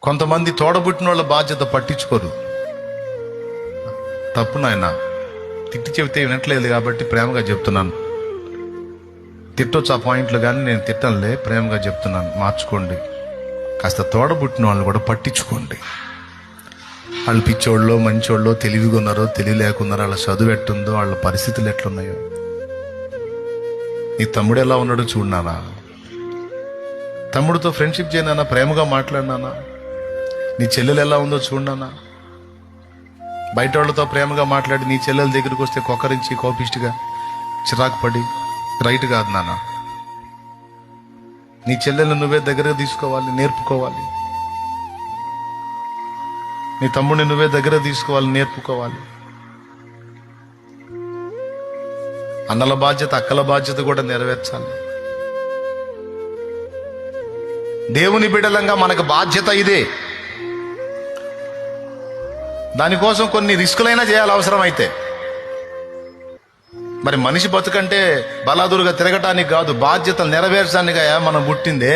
కొంతమంది తోడబుట్టిన వాళ్ళ బాధ్యత పట్టించుకోరు. తప్పు నాయన, తిట్టి చెబితే వినట్లేదు కాబట్టి ప్రేమగా చెప్తున్నాను. తిట్టొచ్చు ఆ పాయింట్లు, కానీ నేను తిట్టనులే, ప్రేమగా చెప్తున్నాను. మార్చుకోండి. కాస్త తోడబుట్టిన వాళ్ళని కూడా పట్టించుకోండి. వాళ్ళు పిచ్చోళ్ళో మంచోళ్ళో, తెలివిగా ఉన్నారో తెలివి లేకున్నారో, వాళ్ళ చదువు ఎట్టుందో, వాళ్ళ పరిస్థితులు ఎట్లున్నాయో. నీ తమ్ముడు ఎలా ఉన్నాడో చూడనానా? తమ్ముడితో ఫ్రెండ్షిప్ చేయనా? ప్రేమగా మాట్లాడినానా? నీ చెల్లెలు ఎలా ఉందో చూడనా? బయట వాళ్ళతో ప్రేమగా మాట్లాడి నీ చెల్లెల దగ్గరికి వస్తే కొక్కరించి కోపిష్టిగా చిరాకు పడి రైట్ కాదు నాన్న. నీ చెల్లెలు నువ్వే దగ్గర తీసుకోవాలి, నేర్పుకోవాలి. నీ తమ్ముడిని నువ్వే దగ్గర తీసుకోవాలి, నేర్పుకోవాలి. అన్నల బాధ్యత, అక్కల బాధ్యత కూడా నెరవేర్చాలి. దేవుని బిడ్డలంగా మనకు బాధ్యత ఇదే. దానికోసం కొన్ని రిస్కులైనా చేయాలి అవసరమైతే. మరి మనిషి బతుకంటే బలాదురుగా తిరగటానికి కాదు, బాధ్యతలు నెరవేర్చడానిగా మనం పుట్టిందే.